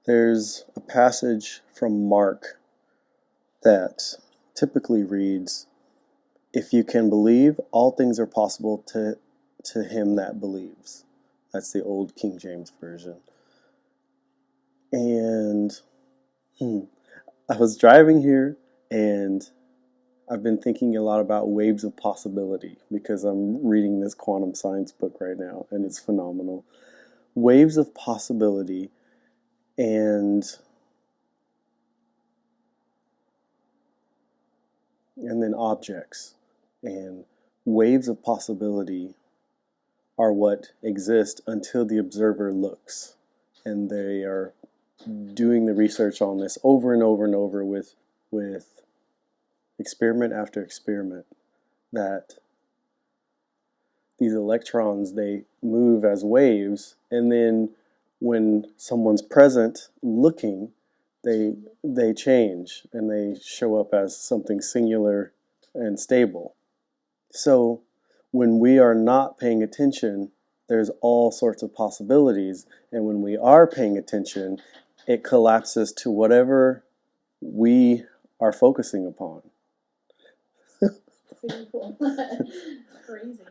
There's a passage from Mark that typically reads, "If you can believe, all things are possible to him that believes." That's the old King James Version. And I was driving here and I've been thinking a lot about waves of possibility because I'm reading this quantum science book right now and it's phenomenal. Waves of possibility and then objects. And waves of possibility are what exist until the observer looks. And they are doing the research on this over and over and over with experiment after experiment, that these electrons, they move as waves, and then when someone's present looking, they change and they show up as something singular and stable. So when we are not paying attention, there's all sorts of possibilities, and when we are paying attention, it collapses to whatever we are focusing upon. Pretty cool. Crazy.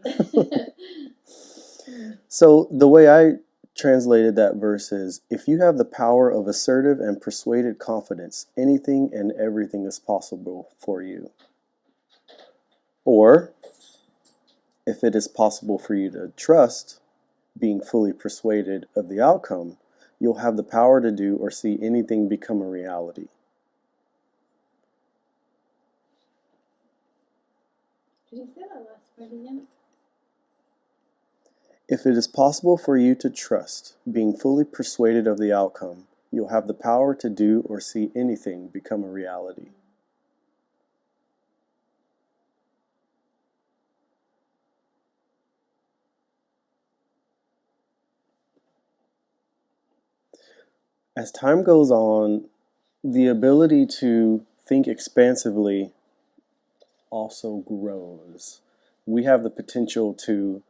So the way I translated that verse is, if you have the power of assertive and persuaded confidence, anything and everything is possible for you. Or, if it is possible for you to trust, being fully persuaded of the outcome, you'll have the power to do or see anything become a reality. Did you say that last part again? If it is possible for you to trust, being fully persuaded of the outcome, you'll have the power to do or see anything become a reality. As time goes on, the ability to think expansively also grows. We have the potential to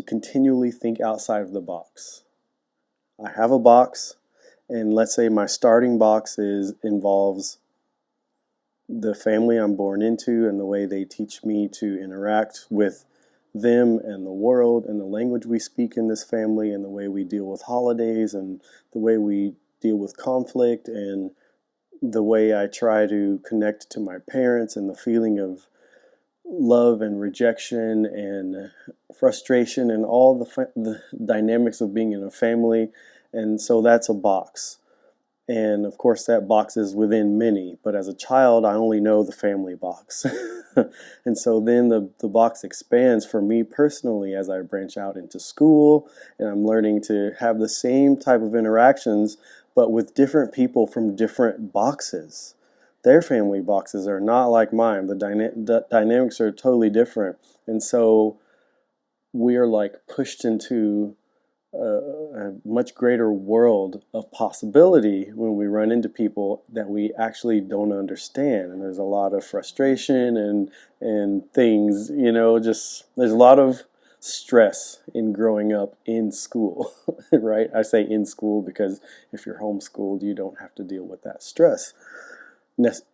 continually think outside of the box. I have a box, and let's say my starting box involves the family I'm born into and the way they teach me to interact with them and the world and the language we speak in this family and the way we deal with holidays and the way we deal with conflict and the way I try to connect to my parents and the feeling of love and rejection and frustration and all the dynamics of being in a family. And so that's a box. And of course that box is within many, but as a child I only know the family box. And so then the box expands for me personally as I branch out into school and I'm learning to have the same type of interactions but with different people from different boxes. Their family boxes are not like mine. The dynamics are totally different. And so we are like pushed into a much greater world of possibility when we run into people that we actually don't understand. And there's a lot of frustration and things, just there's a lot of stress in growing up in school, right? I say in school because if you're homeschooled, you don't have to deal with that stress.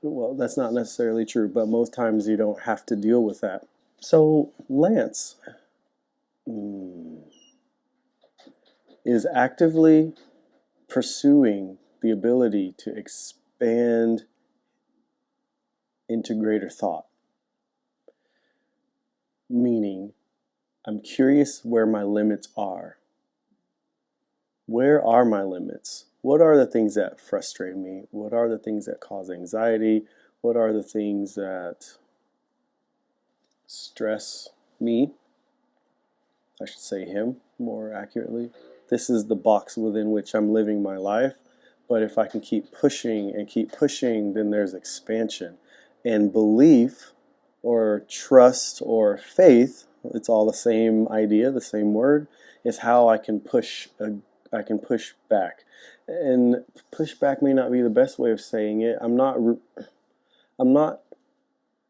Well, that's not necessarily true, but most times you don't have to deal with that. So Lance is actively pursuing the ability to expand into greater thought. Meaning, I'm curious where my limits are. Where are my limits? What are the things that frustrate me? What are the things that cause anxiety? What are the things that stress me? I should say him more accurately. This is the box within which I'm living my life. But if I can keep pushing and keep pushing, then there's expansion. And belief or trust or faith, it's all the same idea, the same word, is how I can push back. And push back may not be the best way of saying it. I'm not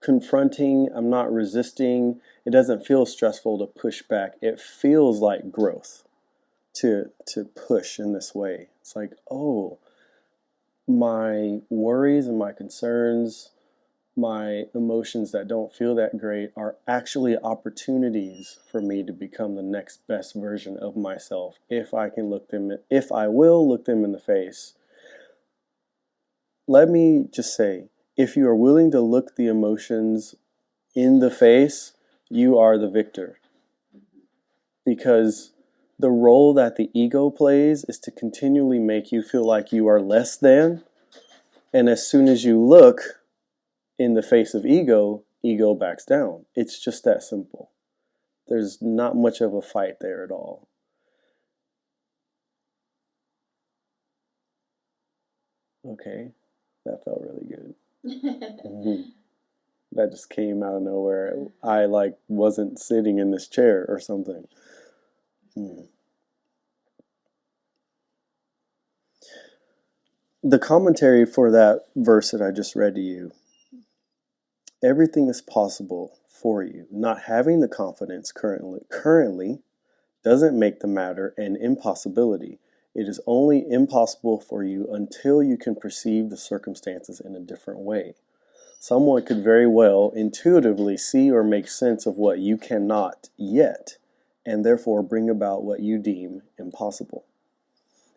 confronting, I'm not resisting. It doesn't feel stressful to push back. It feels like growth to push in this way. It's like, oh, my worries and my concerns, my emotions that don't feel that great are actually opportunities for me to become the next best version of myself if I will look them in the face. Let me just say, if you are willing to look the emotions in the face, you are the victor. Because the role that the ego plays is to continually make you feel like you are less than. And as soon as you look in the face of ego, ego backs down. It's just that simple. There's not much of a fight there at all. Okay, that felt really good. That just came out of nowhere. I wasn't sitting in this chair or something. The commentary for that verse that I just read to you, everything is possible for you. Not having the confidence currently doesn't make the matter an impossibility. It is only impossible for you until you can perceive the circumstances in a different way. Someone could very well intuitively see or make sense of what you cannot yet, and therefore bring about what you deem impossible.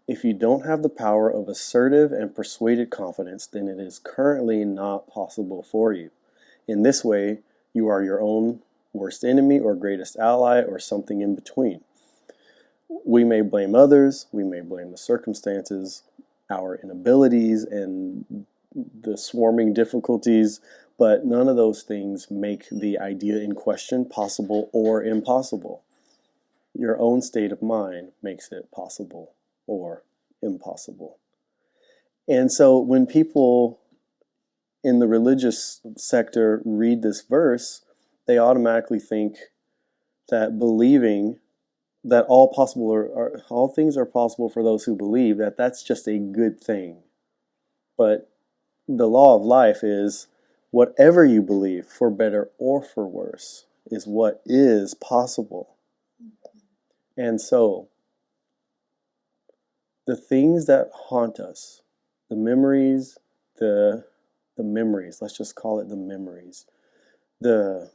If you don't have the power of assertive and persuaded confidence, then it is currently not possible for you. In this way, you are your own worst enemy or greatest ally or something in between. We may blame others, we may blame the circumstances, our inabilities, and the swarming difficulties, but none of those things make the idea in question possible or impossible. Your own state of mind makes it possible or impossible. And so when people in the religious sector read this verse, they automatically think that believing that all things are possible for those who believe, that's just a good thing. But the law of life is whatever you believe, for better or for worse, is what is possible. And so the things that haunt us, the memories, let's just call it the memories, the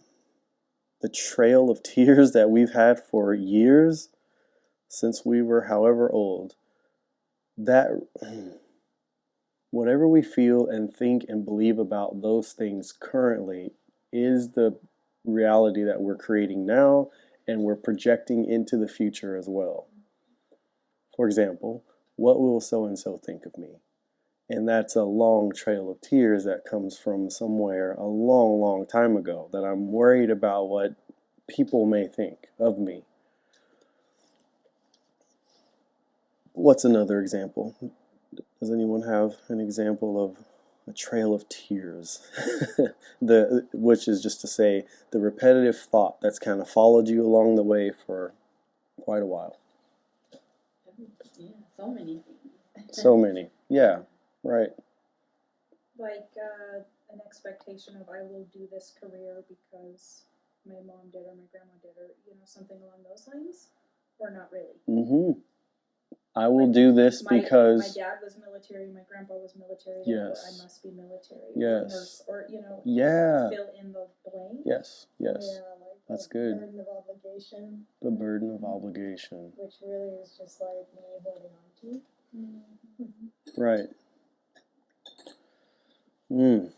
trail of tears that we've had for years since we were however old, that whatever we feel and think and believe about those things currently is the reality that we're creating now, and we're projecting into the future as well. For example, what will so-and-so think of me? And that's a long trail of tears that comes from somewhere a long, long time ago, that I'm worried about what people may think of me. What's another example? Does anyone have an example of a trail of tears? Which is just to say, the repetitive thought that's kind of followed you along the way for quite a while. Yeah, so many things. So many. Yeah, right. Like an expectation of I will do this career because my mom did or my grandma did, or something along those lines, or not really. Mm-hmm. I will do this because my dad was military, my grandpa was military, yes, therefore I must be military. yes, or yeah, fill in the blank. yes, Yeah, like that's the good. burden of obligation. The burden of obligation. Which really is just like me holding on to. Mm-hmm. Right. Mm.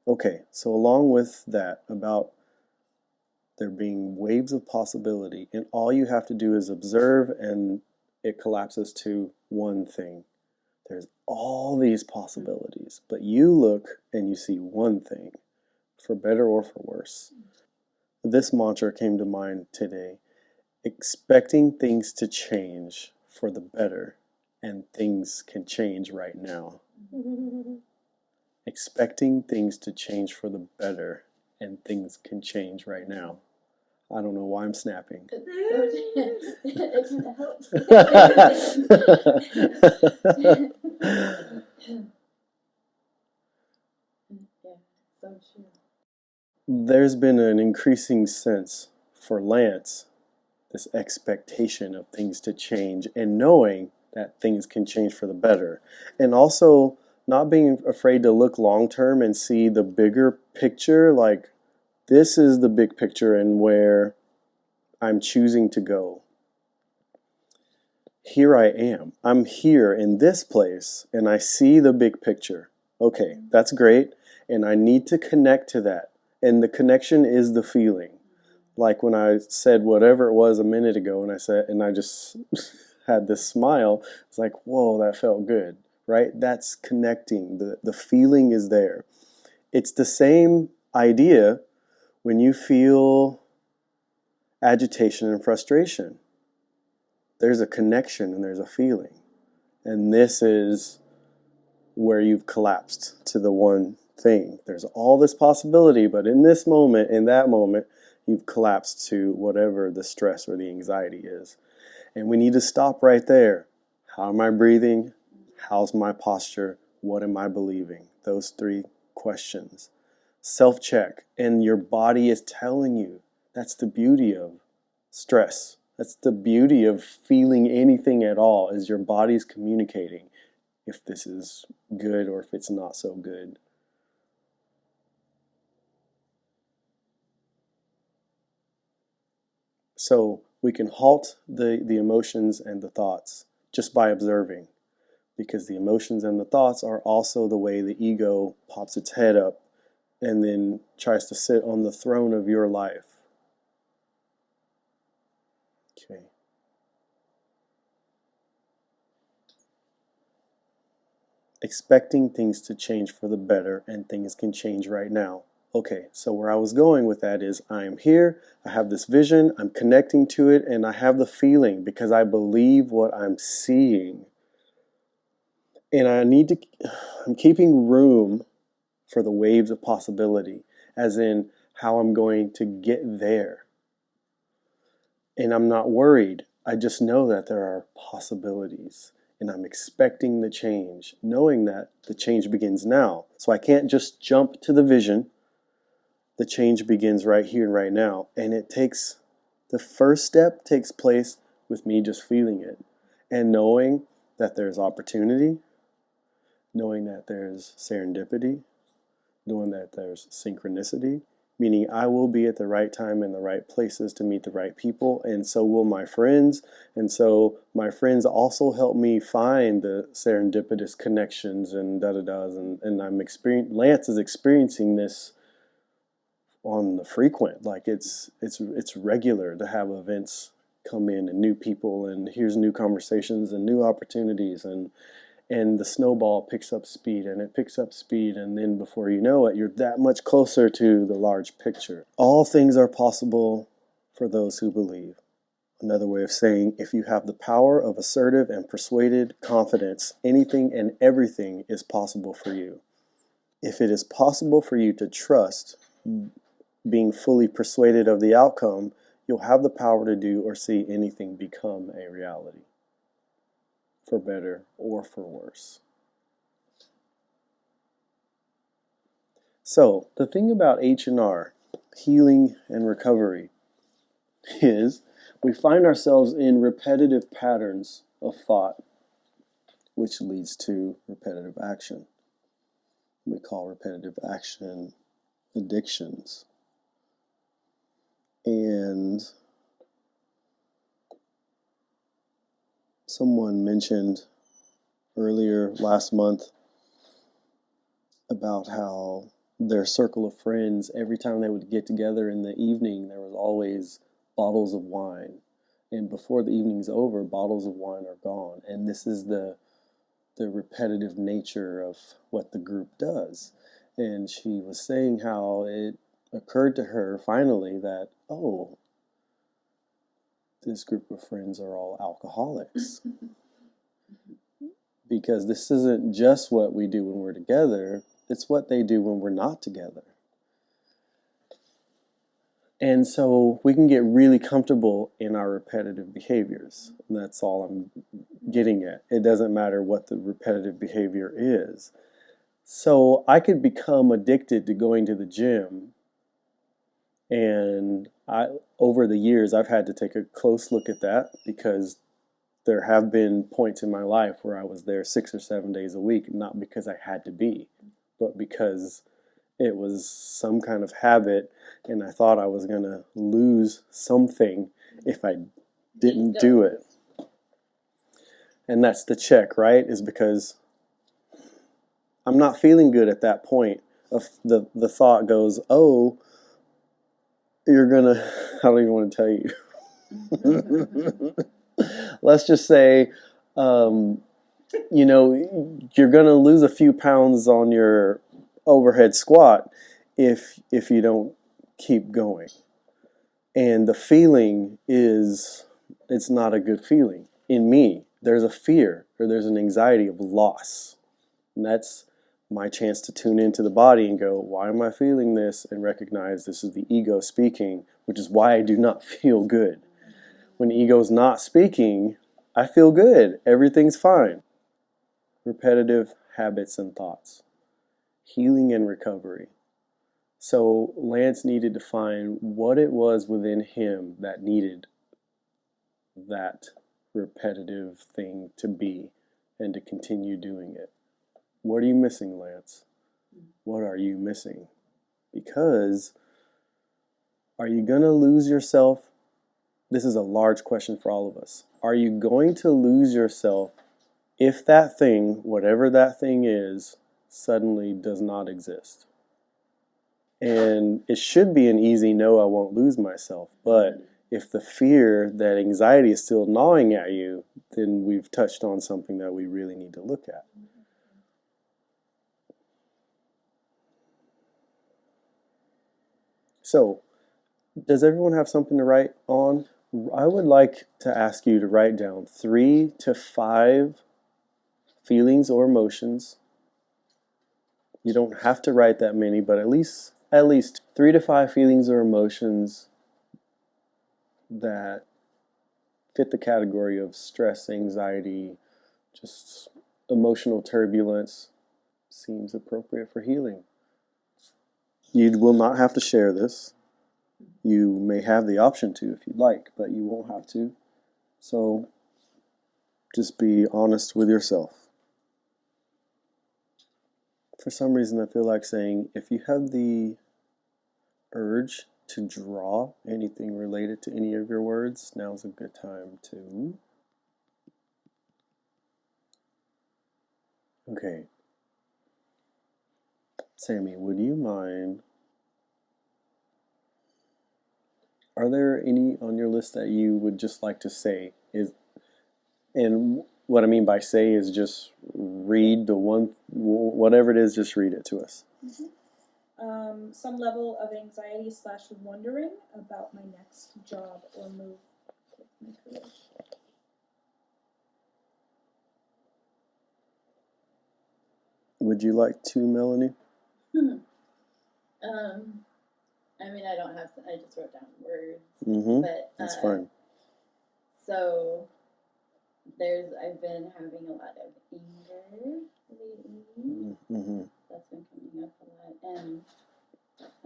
Okay, so along with that, about there being waves of possibility, and all you have to do is observe, and it collapses to one thing. There's all these possibilities, but you look and you see one thing, for better or for worse. This mantra came to mind today: expecting things to change for the better, and things can change right now. Expecting things to change for the better, and things can change right now. I don't know why I'm snapping. It kind of helps. Yeah, so true. there's been an increasing sense for Lance, this expectation of things to change and knowing that things can change for the better. And also not being afraid to look long term and see the bigger picture, like this is the big picture and where I'm choosing to go. Here I am. I'm here in this place and I see the big picture. Okay, that's great. And I need to connect to that. And the connection is the feeling. Like when I said whatever it was a minute ago, and I just had this smile, it's like, whoa, that felt good, right? That's connecting. The feeling is there. It's the same idea when you feel agitation and frustration. There's a connection and there's a feeling. And this is where you've collapsed to the one thing. There's all this possibility, but in this moment, in that moment, you've collapsed to whatever the stress or the anxiety is. And we need to stop right there. How am I breathing? How's my posture? What am I believing? Those three questions. Self-check. And your body is telling you. That's the beauty of stress. That's the beauty of feeling anything at all, is your body's communicating if this is good or if it's not so good. So we can halt the emotions and the thoughts just by observing, because the emotions and the thoughts are also the way the ego pops its head up and then tries to sit on the throne of your life. Okay. Expecting things to change for the better, and things can change right now. Okay, so where I was going with that is I am here, I have this vision, I'm connecting to it, and I have the feeling because I believe what I'm seeing. And I'm keeping room for the waves of possibility, as in how I'm going to get there. And I'm not worried. I just know that there are possibilities. And I'm expecting the change, knowing that the change begins now. So I can't just jump to the vision. The change begins right here and right now. And the first step takes place with me just feeling it and knowing that there's opportunity, knowing that there's serendipity, knowing that there's synchronicity, meaning I will be at the right time in the right places to meet the right people, and so will my friends. And so my friends also help me find the serendipitous connections and da-da-das, and Lance is experiencing this on the frequent. Like it's regular to have events come in and new people, and here's new conversations and new opportunities, and the snowball picks up speed and it picks up speed, and then before you know it, you're that much closer to the large picture. All things are possible for those who believe. Another way of saying, if you have the power of assertive and persuaded confidence, anything and everything is possible for you. If it is possible for you to trust being fully persuaded of the outcome, you'll have the power to do or see anything become a reality, for better or for worse. So the thing about H&R, healing and recovery, is we find ourselves in repetitive patterns of thought, which leads to repetitive action. We call repetitive action addictions. And someone mentioned earlier last month about how their circle of friends, every time they would get together in the evening, there was always bottles of wine. And before the evening's over, bottles of wine are gone. And this is the repetitive nature of what the group does. And she was saying how it occurred to her finally that, oh, this group of friends are all alcoholics. Because this isn't just what we do when we're together, it's what they do when we're not together. And so we can get really comfortable in our repetitive behaviors. And that's all I'm getting at. It doesn't matter what the repetitive behavior is. So I could become addicted to going to the gym And over the years, I've had to take a close look at that because there have been points in my life where I was there 6 or 7 days a week, not because I had to be, but because it was some kind of habit, and I thought I was going to lose something if I didn't do it. And that's the check, right? Is because I'm not feeling good at that point. Of the thought goes, oh, you're gonna, I don't even want to tell you. Let's just say, you know, you're gonna lose a few pounds on your overhead squat if you don't keep going. And the feeling is, it's not a good feeling. In me, there's a fear or there's an anxiety of loss. And that's my chance to tune into the body and go, why am I feeling this? And recognize this is the ego speaking, which is why I do not feel good. When the ego's not speaking, I feel good. Everything's fine. Repetitive habits and thoughts. Healing and recovery. So Lance needed to find what it was within him that needed that repetitive thing to be and to continue doing it. What are you missing, Lance? What are you missing? Because are you going to lose yourself? This is a large question for all of us. Are you going to lose yourself if that thing, whatever that thing is, suddenly does not exist? And it should be an easy no, I won't lose myself. But if the fear, that anxiety is still gnawing at you, then we've touched on something that we really need to look at. So, does everyone have something to write on? I would like to ask you to write down 3 to 5 feelings or emotions. You don't have to write that many, but at least 3 to 5 feelings or emotions that fit the category of stress, anxiety, just emotional turbulence seems appropriate for healing. You will not have to share this. You may have the option to if you'd like, but you won't have to. So just be honest with yourself. For some reason, I feel like saying, if you have the urge to draw anything related to any of your words, now's a good time to. Okay. Sammy, would you mind? Are there any on your list that you would just like to say? And what I mean by say is just read the one, whatever it is, just read it to us. Some level of anxiety / wondering about my next job or move with my career. Would you like to, Melanie? I mean, I don't have to, I just wrote down words, But that's fine. So I've been having a lot of anger lately. That's been coming up a lot, and a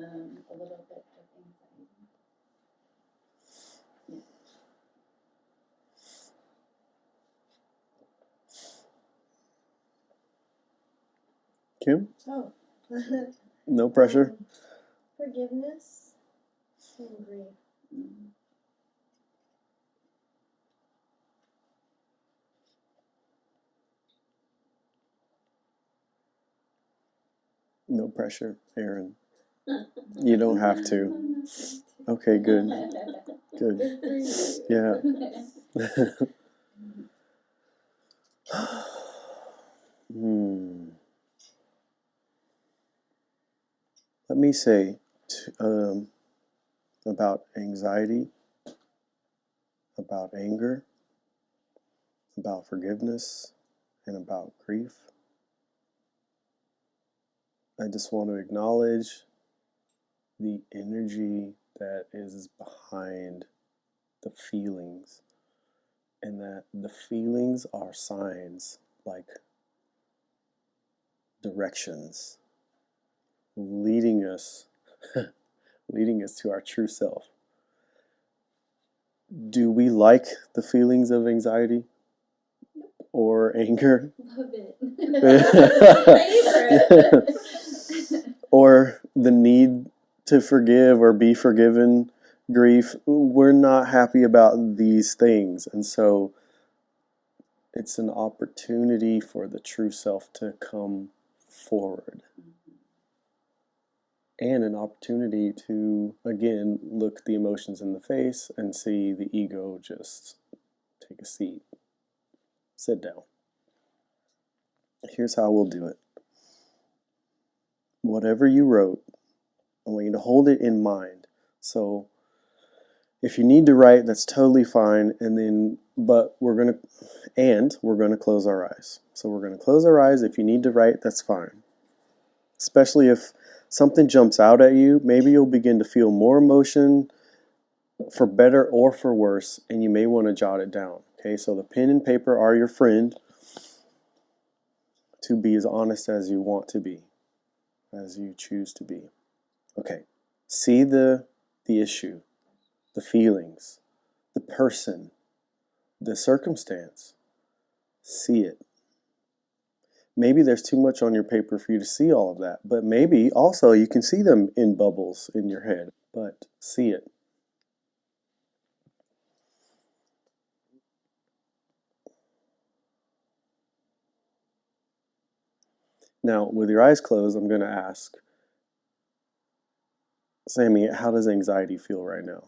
little bit of anxiety. Yeah. Kim? Oh. No pressure. Forgiveness and grief. No pressure, Aaron. You don't have to. Okay, good. Good. Good for you. Yeah. Let me say about anxiety, about anger, about forgiveness, and about grief. I just want to acknowledge the energy that is behind the feelings, and that the feelings are signs, like directions, leading us leading us to our true self. Do we like the feelings of anxiety or anger? Love it. Favorite. Or the need to forgive or be forgiven, grief? We're not happy about these things. And so it's an opportunity for the true self to come forward. And an opportunity to, again, look the emotions in the face and see the ego just take a seat. Sit down. Here's how we'll do it. Whatever you wrote, I want you to hold it in mind. So if you need to write, that's totally fine. But we're going to close our eyes. So we're going to close our eyes. If you need to write, that's fine. Especially if something jumps out at you, maybe you'll begin to feel more emotion, for better or for worse, and you may want to jot it down. Okay, so the pen and paper are your friend to be as honest as you want to be, as you choose to be. Okay, see the issue, the feelings, the person, the circumstance. See it. Maybe there's too much on your paper for you to see all of that, but maybe also you can see them in bubbles in your head, but see it. Now, with your eyes closed, I'm going to ask, Sammy, how does anxiety feel right now?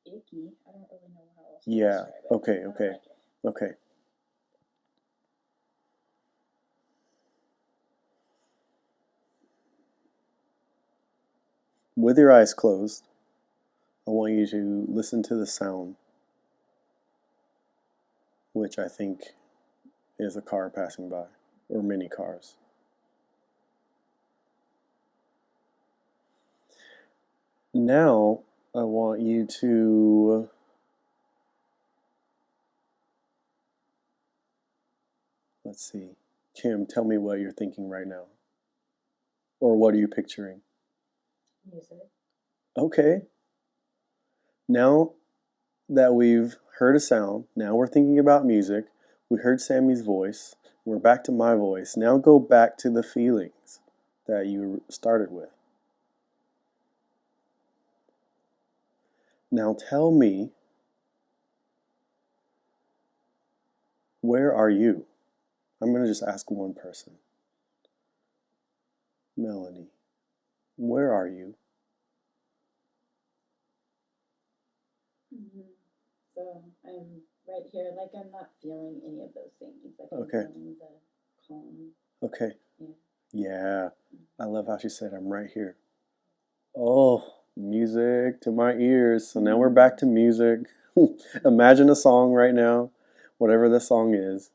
Icky. I don't really know how else to Yeah, describe it. okay, I don't okay, like it. okay. With your eyes closed, I want you to listen to the sound, which I think is a car passing by, or many cars. Now, I want you to let's see. Kim, tell me what you're thinking right now. Or what are you picturing? Music. Okay. Now that we've heard a sound, now we're thinking about music. We heard Sammy's voice. We're back to my voice. Now go back to the feelings that you started with. Now tell me, where are you? I'm going to just ask one person. Melanie, where are you? So I'm right here, like I'm not feeling any of those things. Like I'm Okay. feeling the calm. Okay. Yeah. Yeah. I love how she said, I'm right here. Oh, music to my ears. So now we're back to music. Imagine a song right now, whatever the song is.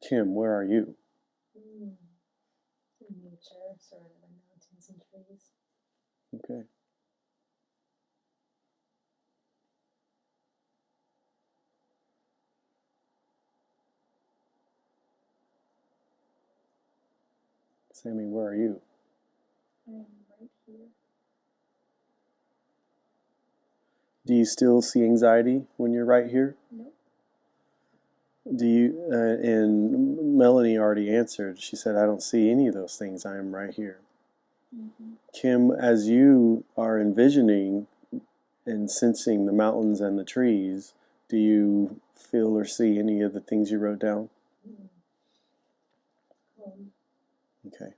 Kim, where are you? In nature, surrounded by mountains and trees. Okay. Sammy, where are you? I'm right here. Do you still see anxiety when you're right here? Nope. Do you, and Melanie already answered. She said, I don't see any of those things. I am right here. Mm-hmm. Kim, as you are envisioning and sensing the mountains and the trees, do you feel or see any of the things you wrote down? Okay.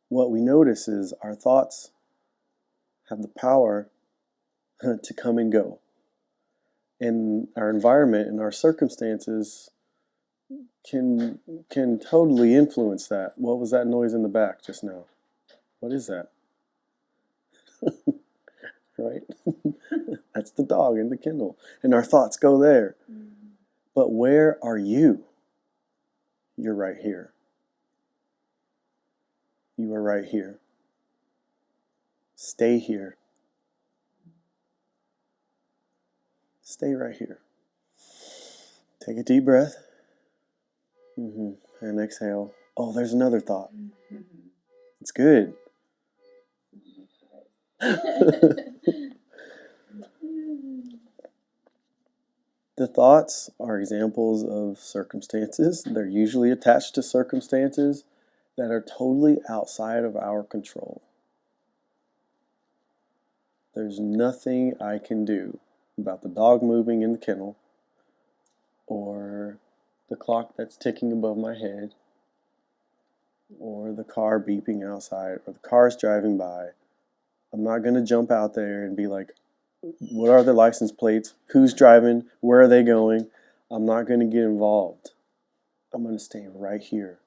What we notice is our thoughts have the power to come and go. And our environment and our circumstances can totally influence that. What was that noise in the back just now? What is that? Right? That's the dog in the kennel. And our thoughts go there. But where are you? You're right here. You are right here. Stay here. Stay right here. Take a deep breath. And exhale. Oh, there's another thought. It's good. The thoughts are examples of circumstances. They're usually attached to circumstances that are totally outside of our control. There's nothing I can do about the dog moving in the kennel, or the clock that's ticking above my head, or the car beeping outside, or the cars driving by. I'm not going to jump out there and be like, what are the license plates? Who's driving? Where are they going? I'm not going to get involved. I'm going to stay right here.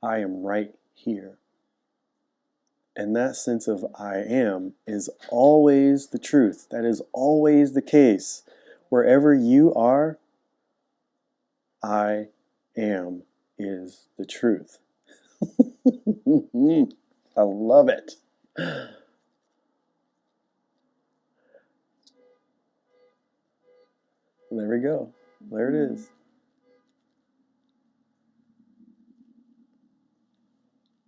I am right here. And that sense of I am is always the truth. That is always the case. Wherever you are, I am is the truth. I love it. There we go. There it is.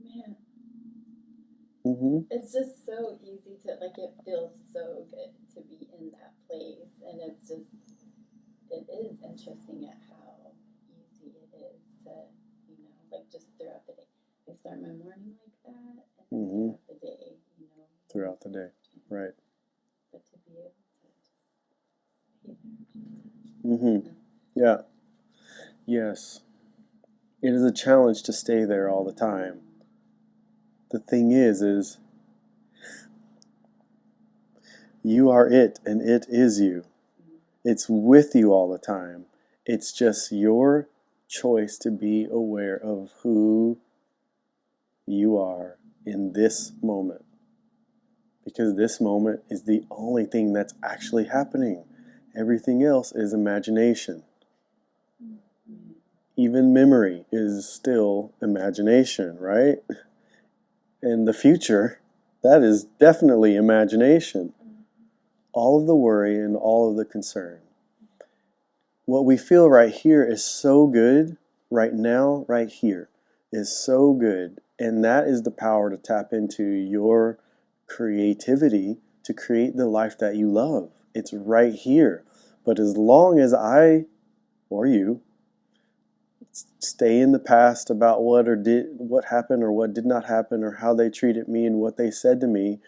Man. It's just so easy to, like, it feels so good to be in that place. And it's just, it is interesting at how easy it is to, like, just throughout the day. I start my morning like that, and then throughout the day, Throughout the day, right. But to be able to just be there. Yeah. Yes. It is a challenge to stay there all the time. The thing is you are it and it is you. It's with you all the time. It's just your choice to be aware of who you are in this moment. Because this moment is the only thing that's actually happening. Everything else is imagination. Even memory is still imagination, right? And the future, that is definitely imagination. All of the worry and all of the concern. What we feel right here is so good, right now, right here, is so good. And that is the power to tap into your creativity to create the life that you love. It's right here. But as long as I, or you, stay in the past about what happened or what did not happen, or how they treated me and what they said to me,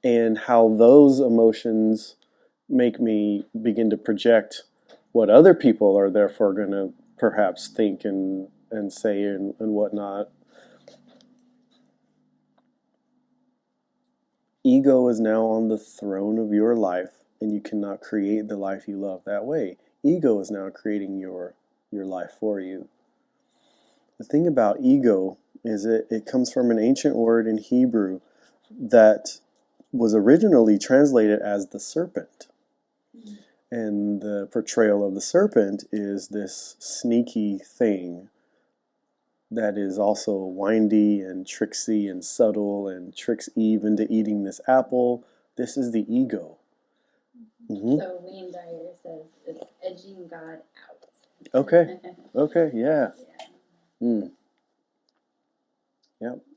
and how those emotions make me begin to project what other people are therefore going to perhaps think and say and whatnot. Ego is now on the throne of your life, and you cannot create the life you love that way. Ego is now creating your life for you. The thing about ego is it comes from an ancient word in Hebrew that was originally translated as the serpent. And the portrayal of the serpent is this sneaky thing that is also windy and tricksy and subtle and tricks Eve into eating this apple. This is the ego. So Wayne Dyer says it's edging God out. Okay. Okay, yeah. Yep.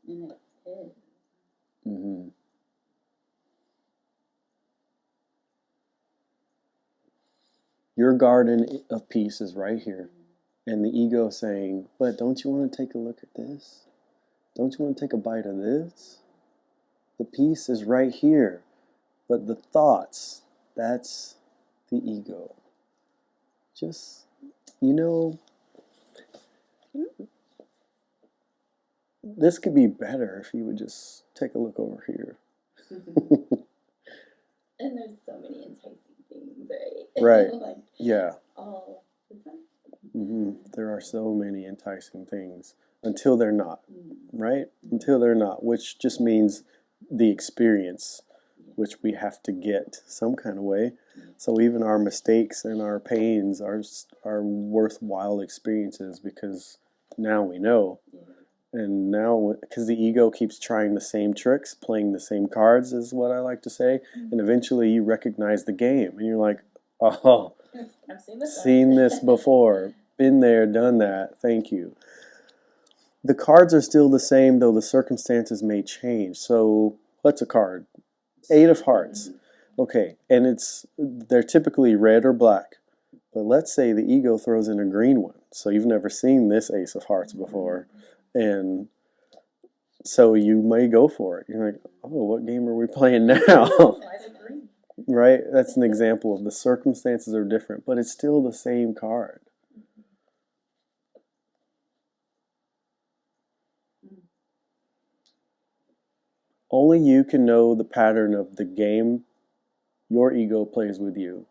And it is. Your garden of peace is right here. And the ego saying, but don't you want to take a look at this? Don't you want to take a bite of this? The peace is right here. But the thoughts, that's the ego. Just, this could be better if you would just take a look over here. And there's so many enticing things, right? Right. Like, yeah. All the time. There are so many enticing things until they're not, right? Until they're not, which just means the experience, which we have to get some kind of way. So even our mistakes and our pains are worthwhile experiences because now we know. And now, because the ego keeps trying the same tricks, playing the same cards is what I like to say. And eventually you recognize the game and you're like, Oh, I've seen this one. seen this before. Been there, done that. Thank you. The cards are still the same, though the circumstances may change. So, what's a card? 8 of hearts. Okay, and they're typically red or black. But let's say the ego throws in a green one. So you've never seen this ace of hearts before. And so you may go for it. You're like, oh, what game are we playing now? Why is it green? Right? That's an example of the circumstances are different, but it's still the same card. Only you can know the pattern of the game your ego plays with you.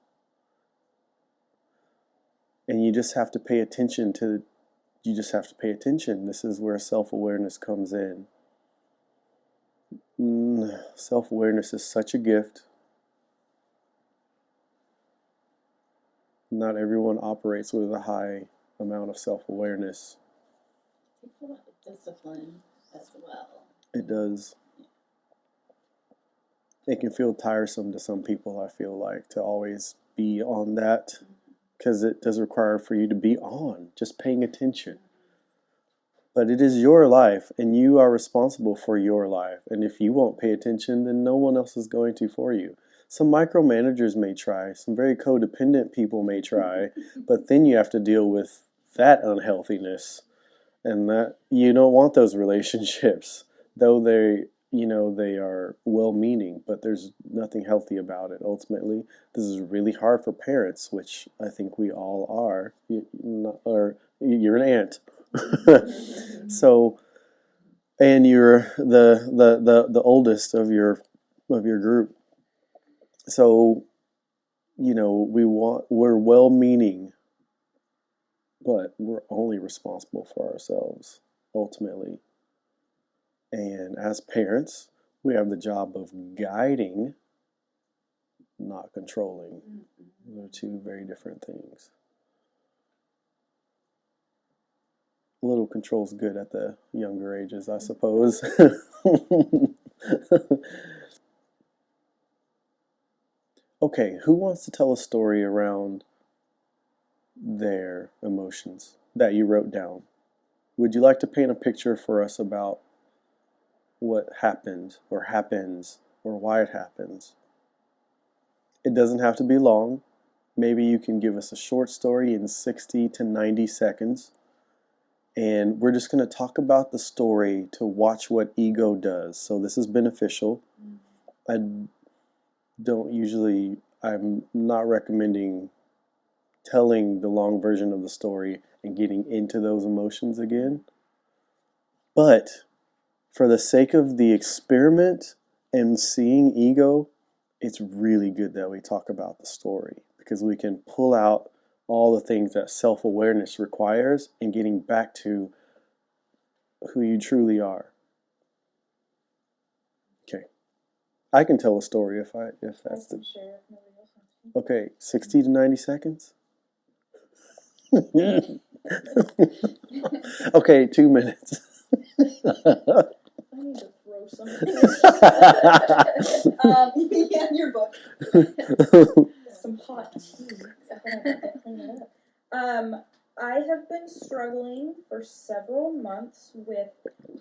And you just have to pay attention. This is where self-awareness comes in. Self-awareness is such a gift. Not everyone operates with a high amount of self-awareness. It takes a lot of discipline as well. It does. It can feel tiresome to some people, I feel like, to always be on that, because it does require for you to be on, just paying attention. But it is your life, and you are responsible for your life. And if you won't pay attention, then no one else is going to for you. Some micromanagers may try, some very codependent people may try, but then you have to deal with that unhealthiness, and that you don't want those relationships, though they are well-meaning, but there's nothing healthy about it. Ultimately, this is really hard for parents, which I think we all are. You're an aunt. So, and you're the oldest of your group. So, we're well-meaning, but we're only responsible for ourselves ultimately. And as parents, we have the job of guiding, not controlling. They're two very different things. A little control's good at the younger ages, I suppose. Okay, who wants to tell a story around their emotions that you wrote down? Would you like to paint a picture for us about what happened or happens or why it happens? It doesn't have to be long. Maybe you can give us a short story in 60 to 90 seconds. And we're just going to talk about the story to watch what ego does. So this is beneficial. I'm not recommending telling the long version of the story and getting into those emotions again. But for the sake of the experiment and seeing ego, it's really good that we talk about the story, because we can pull out all the things that self-awareness requires and getting back to who you truly are. Okay. I can tell a story if that's the... Share if nobody else wants to. Okay, 60 to 90 seconds? Okay, 2 minutes. I need to throw something. Yeah, your book. Some hot tea. I have been struggling for several months with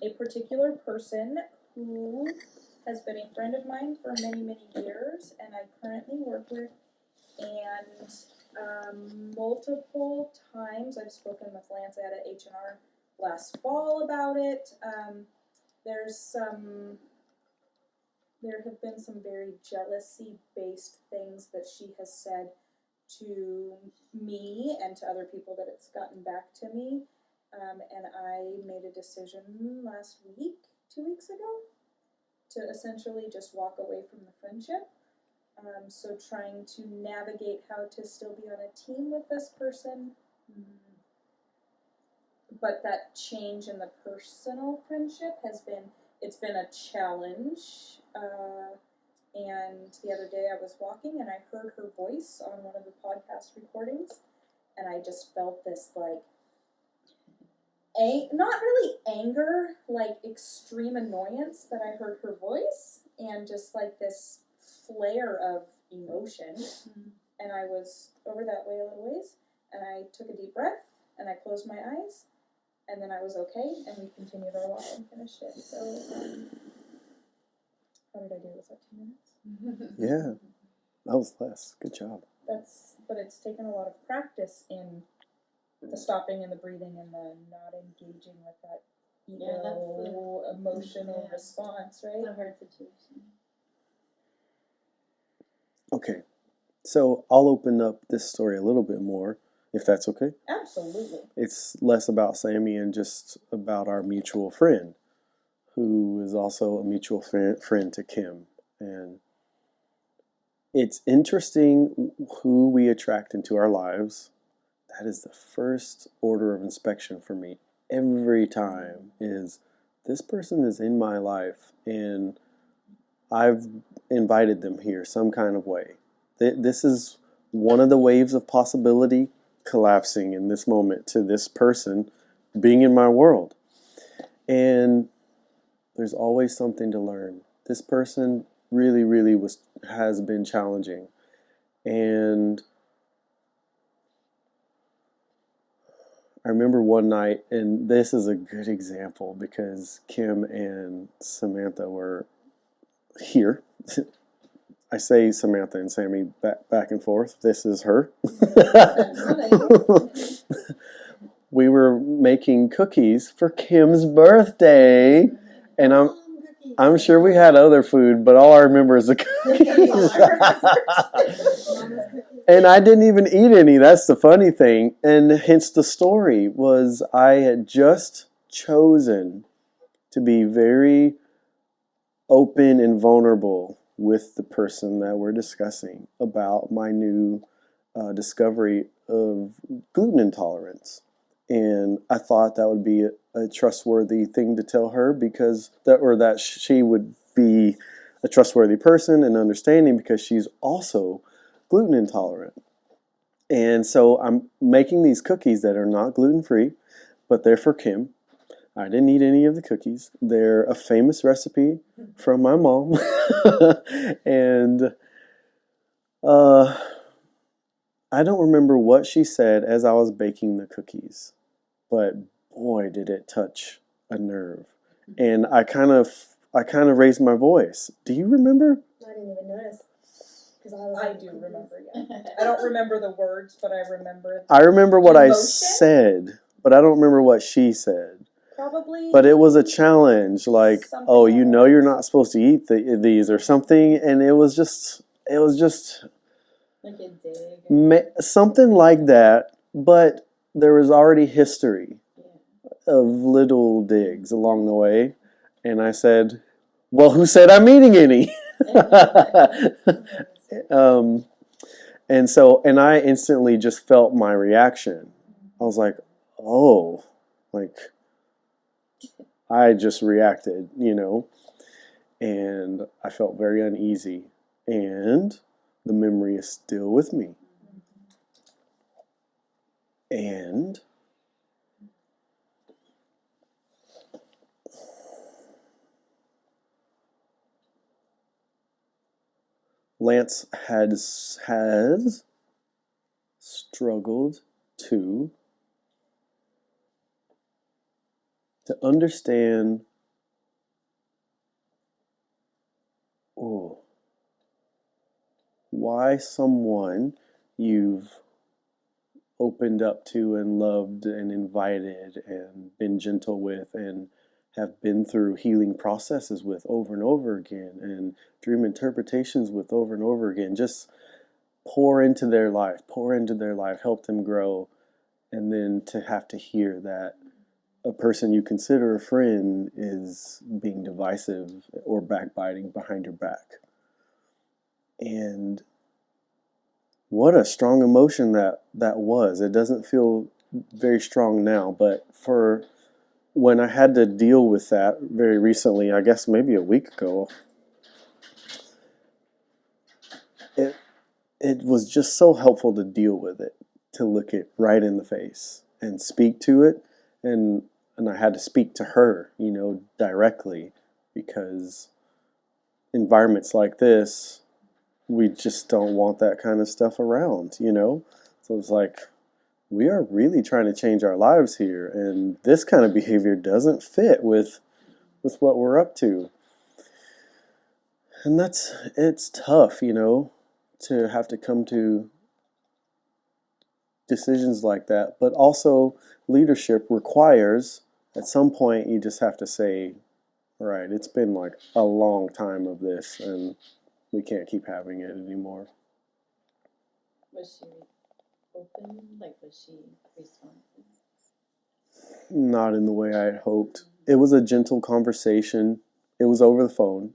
a particular person who has been a friend of mine for many, many years, and I currently work with. And multiple times I've spoken with Lance at H&R last fall about it. There have been some very jealousy-based things that she has said to me and to other people that it's gotten back to me. And I made a decision last week, 2 weeks ago, to essentially just walk away from the friendship. So trying to navigate how to still be on a team with this person, but that change in the personal friendship it's been a challenge. And the other day I was walking and I heard her voice on one of the podcast recordings, and I just felt this not really anger, like extreme annoyance that I heard her voice, and just like this flare of emotion. and I was over that way a little ways, and I took a deep breath, and I closed my eyes, and then I was okay, and we continued our walk and finished it. So, how did I do? Was that 2 minutes? Yeah, that was less. Good job. But it's taken a lot of practice in the stopping and the breathing and the not engaging with that emotional response, right? It's a hard situation. Okay, so I'll open up this story a little bit more, if that's okay. Absolutely. It's less about Sammy and just about our mutual friend, who is also a mutual friend to Kim. And it's interesting who we attract into our lives. That is the first order of inspection for me every time, is this person is in my life and I've invited them here some kind of way. This is one of the waves of possibility collapsing in this moment to this person being in my world. And there's always something to learn. This person really, really has been challenging. And I remember one night, and this is a good example because Kim and Samantha were here. I say Samantha and Sammy back and forth. This is her. We were making cookies for Kim's birthday, and I'm sure we had other food, but all I remember is the cookies. And I didn't even eat any. That's the funny thing. And hence the story was I had just chosen to be very open and vulnerable with the person that we're discussing about my new discovery of gluten intolerance. And I thought that would be a trustworthy thing to tell her because that she would be a trustworthy person and understanding because she's also gluten intolerant. And so I'm making these cookies that are not gluten-free, but they're for Kim. I didn't eat any of the cookies. They're a famous recipe from my mom. And I don't remember what she said as I was baking the cookies, but boy, did it touch a nerve. And I kind of raised my voice. Do you remember? I didn't even notice. I do remember, yeah. I don't remember the words, but I remember. I remember what emotion? I said, but I don't remember what she said. Probably. But it was a challenge, like, Something oh, you know, else. you're not supposed to eat these or something, and it was just Like a dig. something like that. But there was already history of little digs along the way, and I said, well, who said I'm eating any? And I instantly just felt my reaction. I was like, oh, like I just reacted, and I felt very uneasy. And the memory is still with me. And Lance has struggled to understand why someone you've opened up to and loved and invited and been gentle with and have been through healing processes with over and over again and dream interpretations with over and over again, just pour into their life, help them grow, and then to have to hear that a person you consider a friend is being divisive or backbiting behind your back. And what a strong emotion that was. It doesn't feel very strong now, but for when I had to deal with that very recently, I guess maybe a week ago, it was just so helpful to deal with it, to look it right in the face and speak to it. And I had to speak to her, directly, because environments like this we just don't want that kind of stuff around, you know? So it's like, we are really trying to change our lives here, and this kind of behavior doesn't fit with what we're up to. And it's tough, you know, to have to come to decisions like that. But also, leadership requires, at some point, you just have to say, all right, it's been like a long time of this, and we can't keep having it anymore. Was she open? Like, was she responsive? Not in the way I had hoped. It was a gentle conversation. It was over the phone.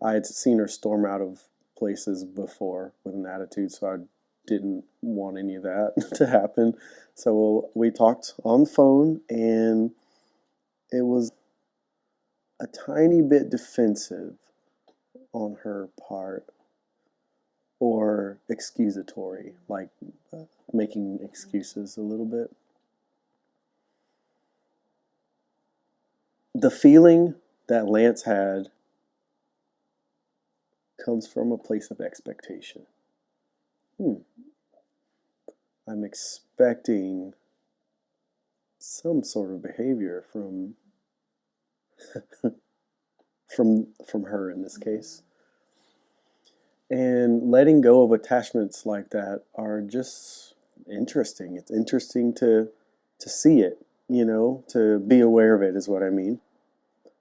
I had seen her storm out of places before with an attitude, so I didn't want any of that to happen. So we talked on the phone, and it was a tiny bit defensive on her part, or excusatory, like making excuses a little bit. The feeling that Lance had comes from a place of expectation. I'm expecting some sort of behavior from her in this case. And letting go of attachments like that are just interesting. It's interesting to see it, you know, to be aware of it is what I mean.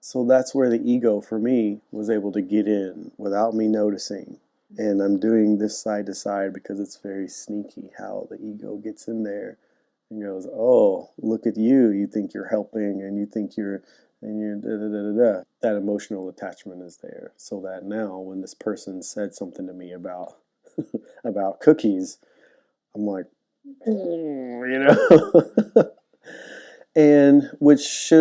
So that's where the ego for me was able to get in without me noticing. And I'm doing this side to side because it's very sneaky how the ego gets in there and goes, oh, look at you. You think you're helping, and you think you're da da da da da. That emotional attachment is there. So that now when this person said something to me about about cookies, I'm like, you know. And which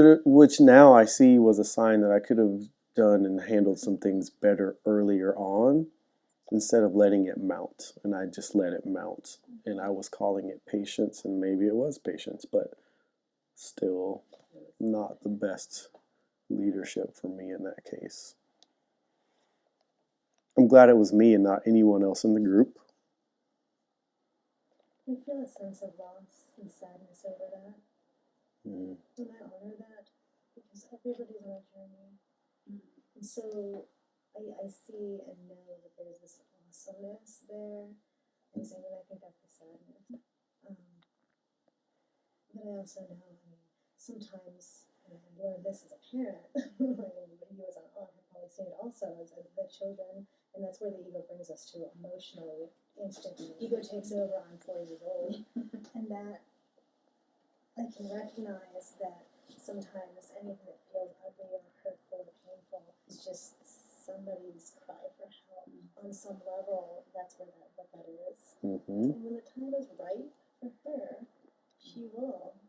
now I see was a sign that I could have done and handled some things better earlier on, instead of letting it mount. And I just let it mount. And I was calling it patience, and maybe it was patience, but still not the best leadership for me in that case. I'm glad it was me and not anyone else in the group. I feel a sense of loss and sadness over that. And I honor that because everybody's on a journey. And so I see and know that there's this awesomeness there. And so I think that's the sadness. But I also know, I mean, sometimes, and I learned this as a parent, when you as an aunt have probably seen it also as the children, and that's where the ego brings us to emotionally, instantly. Ego takes over, I'm 4 years old, and that I can recognize that sometimes anything that feels ugly or hurtful or painful is just somebody's cry for help. On some level, that's what that is. And when the time is right for her, she will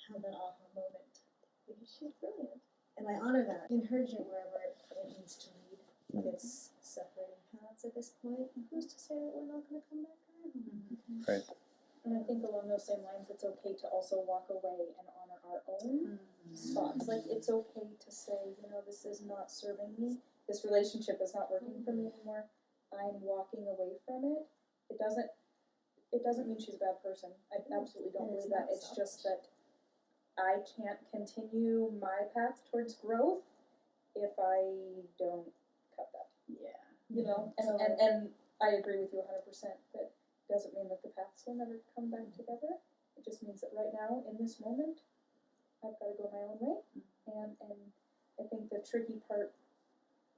have that aha moment because she's brilliant. And I honor that in her journey, wherever it needs to lead. If it's separating paths at this point, who's to say that we're not going to come back around? Right. And I think along those same lines, it's okay to also walk away and honor our own spots. Like, it's okay to say, you know, this is not serving me. This relationship is not working for me anymore. I'm walking away from it. It doesn't mean she's a bad person. I absolutely don't believe that. It's just that I can't continue my path towards growth if I don't cut that. Yeah. You know, and I agree with you 100% that doesn't mean that the paths will never come back together. It just means that right now, in this moment, I've got to go my own way. And I think the tricky part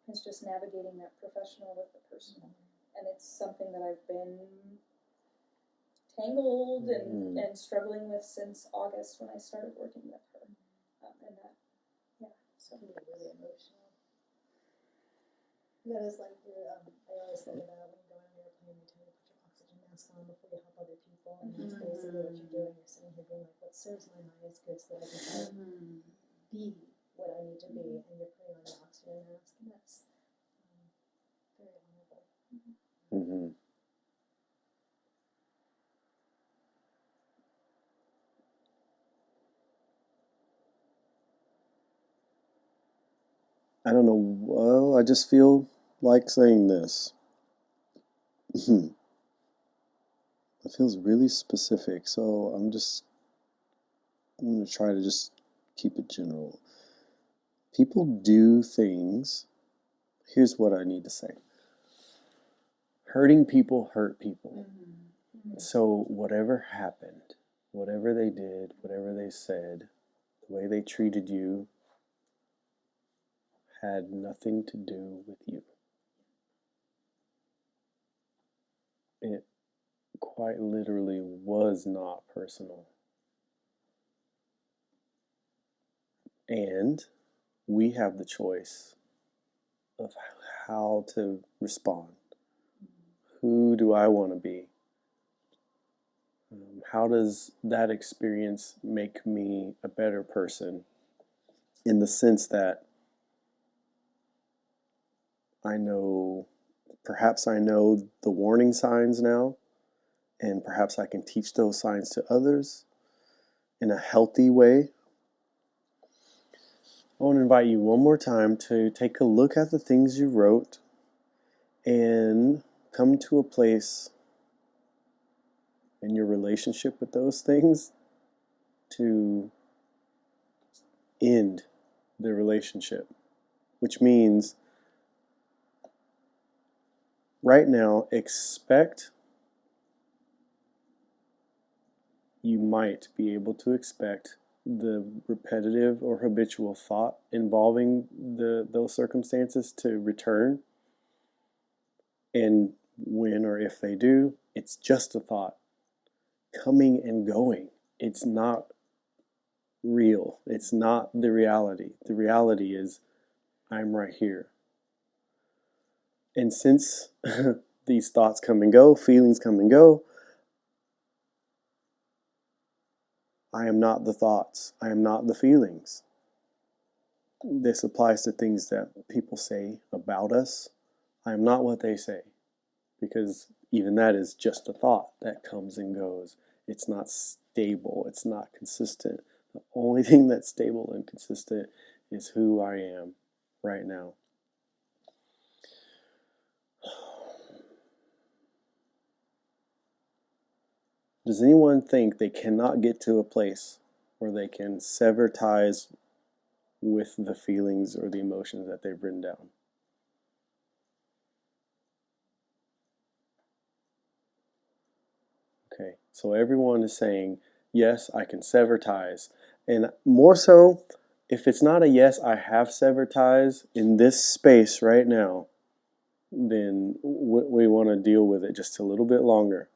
is just navigating that professional with the personal. And it's something that I've been tangled and struggling with since August when I started working with her. And that, yeah, so It can be really emotional. That is like I always think about when you go on an airplane, you tend to put your oxygen mask on before you help other people, and that's basically what you're doing. You're sitting here being like, what serves my highest good so that I can be what I need to be, and you're putting on an oxygen mask, and that's very honorable. I don't know. Well, I just feel like saying this. It feels really specific, so I'm going to try to just keep it general. People do things. Here's what I need to say. Hurting people hurt people. So whatever happened, whatever they did, whatever they said, the way they treated you had nothing to do with you. It quite literally was not personal. And we have the choice of how to respond. Who do I want to be? How does that experience make me a better person? In the sense that perhaps I know the warning signs now, and perhaps I can teach those signs to others in a healthy way. I want to invite you one more time to take a look at the things you wrote and come to a place in your relationship with those things to end the relationship, which means right now you might be able to expect the repetitive or habitual thought involving those circumstances to return. And when or if they do, it's just a thought coming and going. It's not real. It's not the reality. The reality is I'm right here. And since these thoughts come and go, feelings come and go, I am not the thoughts. I am not the feelings. This applies to things that people say about us. I am not what they say, because even that is just a thought that comes and goes. It's not stable. It's not consistent. The only thing that's stable and consistent is who I am right now. Does anyone think they cannot get to a place where they can sever ties with the feelings or the emotions that they've written down? Okay, so everyone is saying, yes, I can sever ties. And more so, if it's not a yes, I have severed ties in this space right now, then we want to deal with it just a little bit longer.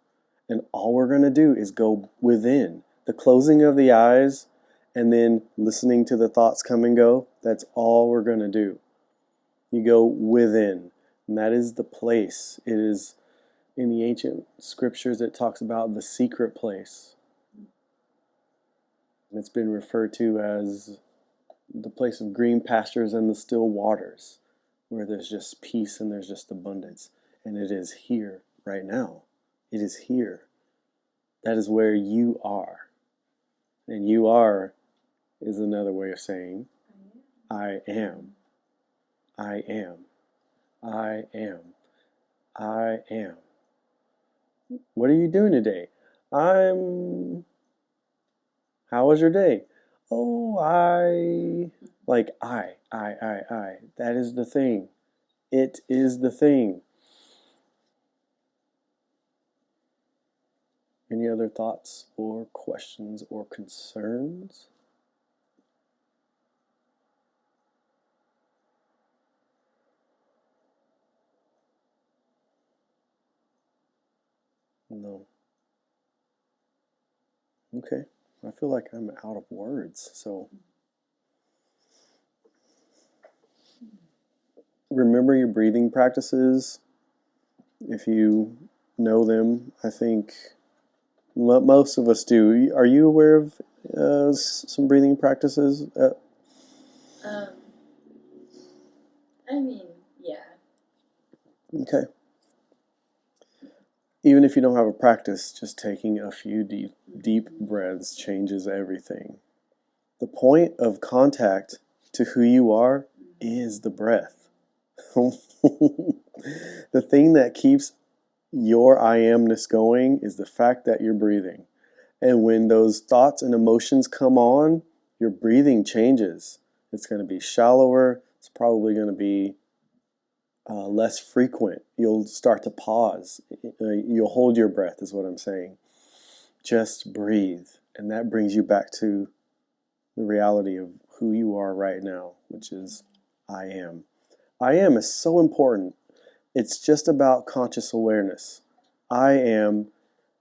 And all we're going to do is go within. The closing of the eyes and then listening to the thoughts come and go, that's all we're going to do. You go within, and that is the place. It is in the ancient scriptures, it talks about the secret place. And it's been referred to as the place of green pastures and the still waters, where there's just peace and there's just abundance. And it is here right now. It is here. That is where you are. And you are is another way of saying, I am. I am. I am. I am. What are you doing today? How was your day? Oh, I. That is the thing. It is the thing. Any other thoughts or questions or concerns? No. Okay. I feel like I'm out of words, so remember your breathing practices. If you know them, I think most of us do. Are you aware of some breathing practices? I mean, yeah. Okay. Even if you don't have a practice, just taking a few deep breaths changes everything. The point of contact to who you are is the breath. The thing that keeps your I amness going is the fact that you're breathing. And when those thoughts and emotions come on, your breathing changes. It's going to be shallower. It's probably going to be less frequent. You'll start to pause. You'll hold your breath, is what I'm saying. Just breathe. And that brings you back to the reality of who you are right now, which is I am. I am is so important. It's just about conscious awareness. I am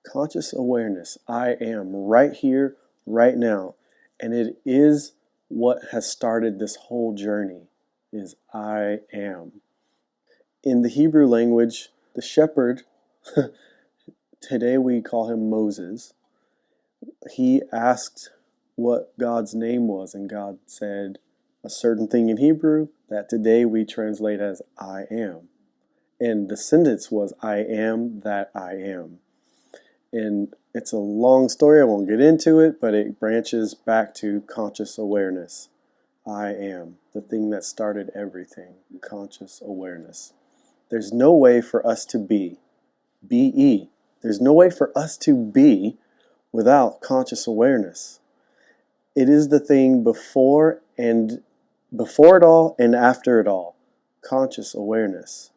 conscious awareness. I am right here, right now. And it is what has started this whole journey, is I am. In the Hebrew language, the shepherd, today we call him Moses, he asked what God's name was, and God said a certain thing in Hebrew that today we translate as I am. And the sentence was, I am that I am. And it's a long story, I won't get into it, but it branches back to conscious awareness. I am, the thing that started everything, conscious awareness. There's no way for us to be, B-E, there's no way for us to be without conscious awareness. It is the thing before it all and after it all, conscious awareness.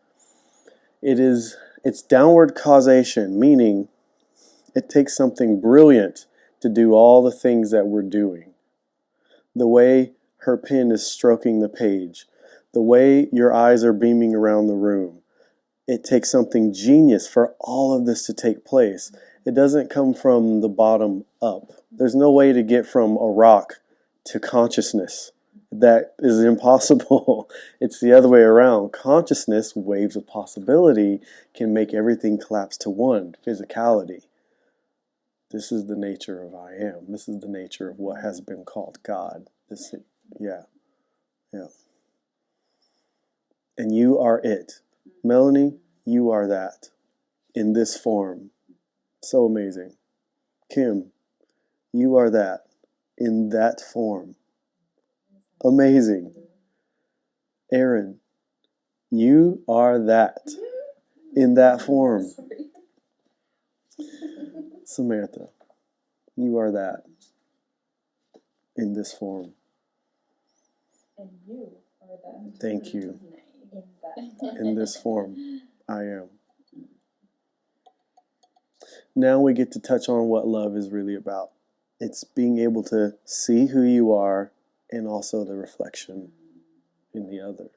It's downward causation, meaning it takes something brilliant to do all the things that we're doing. The way her pen is stroking the page, the way your eyes are beaming around the room. It takes something genius for all of this to take place. It doesn't come from the bottom up. There's no way to get from a rock to consciousness. That is impossible. It's the other way around. Consciousness, waves of possibility, can make everything collapse to one, physicality. This is the nature of I am. This is the nature of what has been called God. Yeah. And you are it. Melanie, you are that in this form. So amazing. Kim, you are that in that form. Amazing. Aaron, you are that in that form. Samantha, you are that in this form. And you are that. Thank you. In that. In this form, I am. Now we get to touch on what love is really about. It's being able to see who you are and also the reflection in the other.